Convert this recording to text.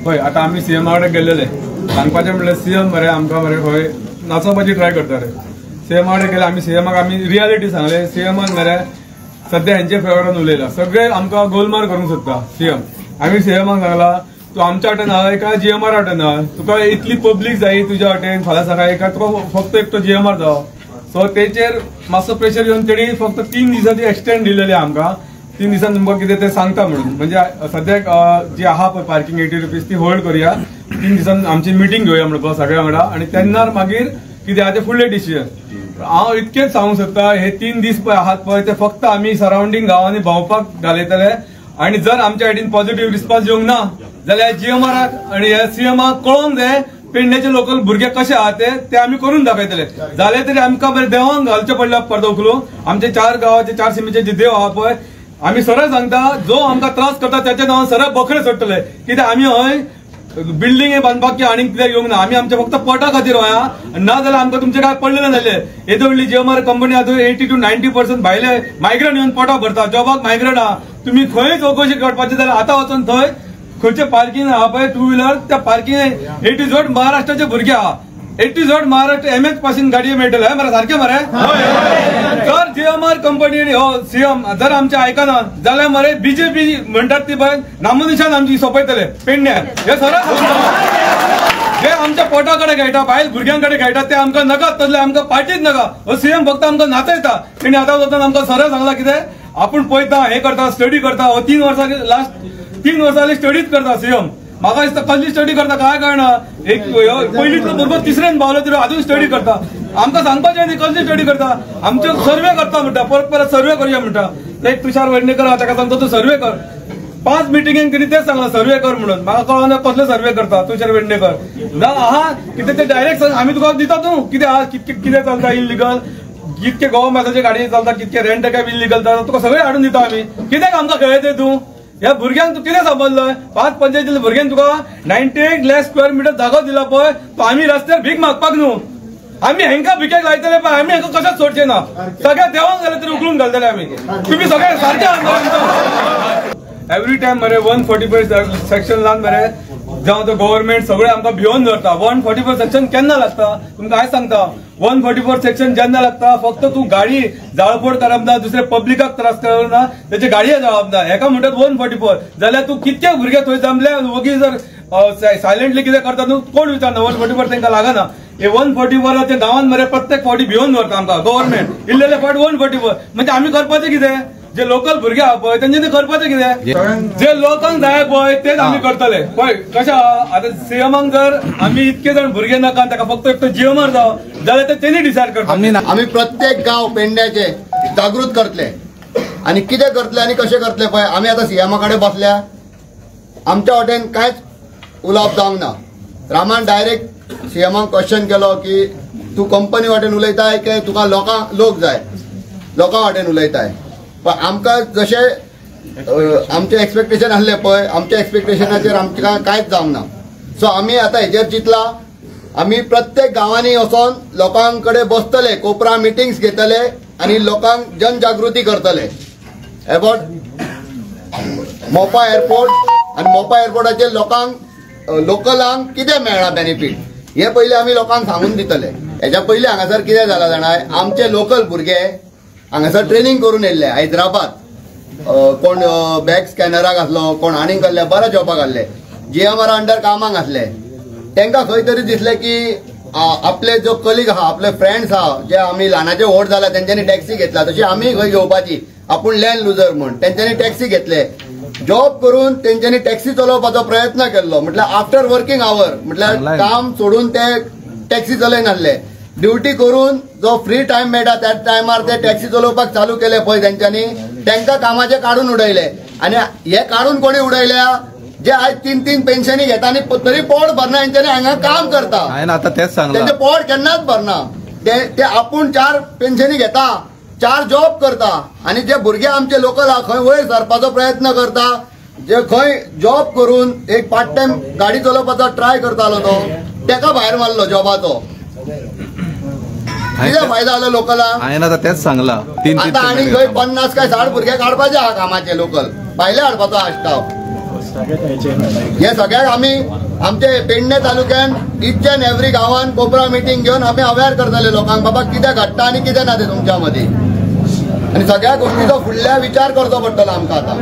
पळय आतां आमी सीएमा कडेन गेल्लेले सांगपाचें म्हणल्यार सीएम मरे आमकां मरे खंय नाचोवपाची ट्राय करता रे सीएमा कडेन गेले आमी सीएमाक आमी रियालिटी सांगले सीएमान मरे सध्या हेंचे फेवरान उलयला सगळे आमकां गोलमाल करूंक सोदता सीएम आमी सीएमाक सांगला तू आमच्या वाटेन हय काय जीएमआर वाटेन हय तुका इतली पब्लीक जाय तुज्या वाटेन फाल्यां सकाळी काय तुका फक्त एकटो जीएमआर जावो सो तेचेर मातसो प्रेशर येवन तेणी फक्त 3 दिसांची एक्सटेंड दिलेली आमकां 3 दिसान तुमकां कितें ते सांगता म्हणून म्हणजे सद्याक जी आहा पळय पार्किंग 80 रुपीज ती होल्ड करूया 3 दिसान आमची मिटींग घेवया म्हणून सगळ्या वांगडा आनी तेन्ना मागीर कितें आहा ते फुडले डिसिजन हांव इतकेंच सांगूंक सोदता हे 3 दीस पळय आहात पळय ते फक्त आमी सरावंडींग गांवांनी भोंवपाक घालयतले आनी जर आमच्या सायडीन पॉझिटिव्ह रिस्पॉन्स येवंक ना जाल्यार जीएमआराक आनी सीएमाक कळोवंक जाय पेडण्याचे लोकल भुरगे कशे आहात ते आमी करून दाखयतले जाल्यार तरी आमकां बरें देवांक घालचें पडलें पर्दो उखलून आमचे 4 गांवाचे 4 सिमीचे जे देव आहा पळय आमी सरळ सांगता जो आमकां त्रास करता त्याच्या नांवान सरळ बकरे सोडटले कित्याक आमी हय बिल्डिंग बांदपाक आनी कितें येवंक ना आमी आमच्या फक्त पोटा खातीर वया ना जाल्यार आमकां तुमचे काय पडलेले नासले येदो व्हडली जीएमआर कंपनी आहा 80 to 90% भायले मायग्रंट येवन पोटा भरता जॉबाक मायग्रंट आहा तुम्ही खंय चौकशी करपाची जाल्यार आतां वचून थंय खंयचे पार्किंग आहा पळय 2 व्हिलर त्या पार्किंग A to Z महाराष्ट्राचे भुरगे आहा A to Z Maharashtra MS पासून गाडये मेळटले मरे सारखे मरे जर जीएमआर कंपनी हो सीएम जर आमचे आयकना जाल्यार मरे बीजेपी म्हणटात ती पळय नामनिशान आमची सोंपयतले पेडण्यार हे सरळ जे आमच्या पोटाकडे खेळटा भायर भुरग्यांकडे खेळटा ते आमकां नाका तसले आमकां पार्टीच नाका हो सीएम फक्त आमकां नाचयता तेणी आतां वचून आमकां सरळ सांगला कितें आपूण पळयता हे करता स्टडी करता हो 3 वर्सां लास्ट 3 वर्सां स्टडीच करता सीएम म्हाका दिसता कसली स्टडी करता काय कळना एक पयलींतलो भुरगो तिसऱ्यान पावलो तरी अजून स्टडी करता आमकां सांगपाचें न्ही कसली स्टडी करता आमचे सर्वे करता म्हणटा परत सर्वे करूया म्हणटा एक तुषार वेडणेकर आहा ताका सांगता तूं सर्वे कर 5 मिटिंगेन कितें तेच सांगला सर्वे कर म्हणून म्हाका कळना कसले सर्वे करता तुषार वेडणेकर ना आहा कितें ते डायरेक्ट आमी तुका दिता तूं कितें आहा कितें चलता इल्लीगल कितके गव्हर्मेंटाचे गाडी चलता कितके रेंट कॅब इल्लीगल चलता तुका सगळे हाडून दिता आमी कित्याक आमकां कळयते तूं ह्या भुरग्यांक तू कितें समजलंय 5 पंचायतीतल्या भुरग्यांक तुका 98 लाख स्क्वेअर मीटर जागो दिला पळय तो आमी रस्त्यार भीक मागपाक न्हू आमी हेंकां भिकेक लायतले पळय आमी हेंकां कशेंच सोडचे ना सगळ्या देवाक जाल्यार तरी उखलून घालतले आमी तुम्ही सगळे सारखे आंदोलन एवरी टायम मरे 145 सेक्शनान मरे जावं तो गव्हर्नमेंट सगळे आमकां भिवून धरता 144 सेक्शन केन्ना लागता तुमकां हांव सांगता 144 सेक्शन जेन्ना लागता फक्त तूं गाडी जाळपोळ करप ना दुसरे पब्लिकाक त्रास करप ना त्याचे गाडये जावप ना हेका म्हणटात 144 जाल्यार तूं कितके भुरगे थंय जमले वगी जर सायलेंटली कितें करता न्हू कोण विचारना 144 तांकां लागना हे 144 ते गांवांत मरे प्रत्येक फावटी भिवून धरता आमकां गव्हर्नमेंट इल्लेले फावट 144 म्हणजे आमी करपाचें कितें जे लोकल भुरगे आहा पळय तेंच्यांनी करपाचें कितें जे लोकांक जाय पळय तेच आमी करतले पळय कशें आहा आतां सीएमाक जर आमी इतके जण भुरगे नाका ताका फक्त एकटो जीएमआर जावो जाल्यार ते तेणी डिसायड करता आमी प्रत्येक गांव पेडण्याचे जागृत करतले आनी कितें करतले आनी कशें करतले पळय आमी आतां सीएमा कडेन बसल्या आमच्या वाटेन कांयच उलोवप जावंक ना रामान डायरेक्ट सीएमाक क्वेश्चन केलो की तूं कंपनी वाटेन उलयताय काय तुका लोक जाय लोकां वाटेन उलयताय पण आमकां जशें आमचे एक्सपेक्टेशन आसले पळय आमच्या एक्सपेक्टेशनाचेर आमकां कांयच जावंक ना सो आमी आतां हेजेर चिंतला आमी प्रत्येक गांवांनी वचोन लोकां कडेन बसतले कोपरा मिटिंग्स घेतले आनी लोकांक जनजागृती करतले अबाउट मोपा एअरपोर्ट आनी मोपा एअरपोर्टाचेर लोकांक लोकलांक कितें मेळ्ळा बेनिफीट हे पयलीं आमी लोकांक सांगून दितले हेच्या पयलीं हांगासर कितें जालां जाणाय आमचे लोकल भुरगे हांगासर ट्रेनिंग करून येयल्ले हैदराबाद कोण बॅग स्कॅनराक आसलो कोण आनीक आहले बऱ्या जॉबाक आहले जीएमआर अंडर कामाक आसले तांकां खंय तरी दिसलें की आपले जो कलीग आहा आपले फ्रेंड्स आहा जे आमी ल्हानाचे व्हड जाला तेंच्यांनी टॅक्सी घेतला तशी आमी खंय घेवपाची आपूण लँड लुजर म्हण तेंच्यांनी टॅक्सी घेतले जॉब करून तेंच्यांनी टॅक्सी चलोवपाचो प्रयत्न केल्लो म्हटल्यार आफ्टर वर्किंग आवर म्हटल्यार काम सोडून ते टॅक्सी चलयन आहले ड्युटी करून जो फ्री टाइम मेळटा त्या टायमार ते टॅक्सी चलोवपाक चालू केले पळय तेंच्यांनी तांकां कामाचे काडून उडयले आनी हे काडून कोणी उडयल्या जे आज 3 पेन्शनी घेता आनी तरी पोट भरना हेंच्यांनी हांगा काम करता आतां तेच सांगलां तेंचे पोट केन्नाच भरना ते आपूण 4 पेन्शनी घेता 4 जॉब करता आनी जे भुरगे आमचे लोकल आहा खंय वयर सरपाचो प्रयत्न करता जे खंय जॉब करून एक पार्ट टाइम गाडी चलोवपाचो ट्राय करतालो तो तेका भायर मारलो जॉबाचो कितें फायदा जालो लोकलांक हांवें आतां तेच सांगलां आतां आनी खंय 50 काय 60 भुरगे काडपाचे आहा कामाचे लोकल भायले हाडपाचो आसता हे सगळ्याक आम्ही आमचे पेडणे तालुक्यात इच अँड एव्हरी गावान कोपरा मिटिंग घेऊन आम्ही अवेअर करतले लोकांक बाबा कितें घडटा आणि कितें ना ते तुमच्या मध्ये आणि सगळ्या गोष्टीचो फुडल्या विचार करचो पडटलो आमकां आता.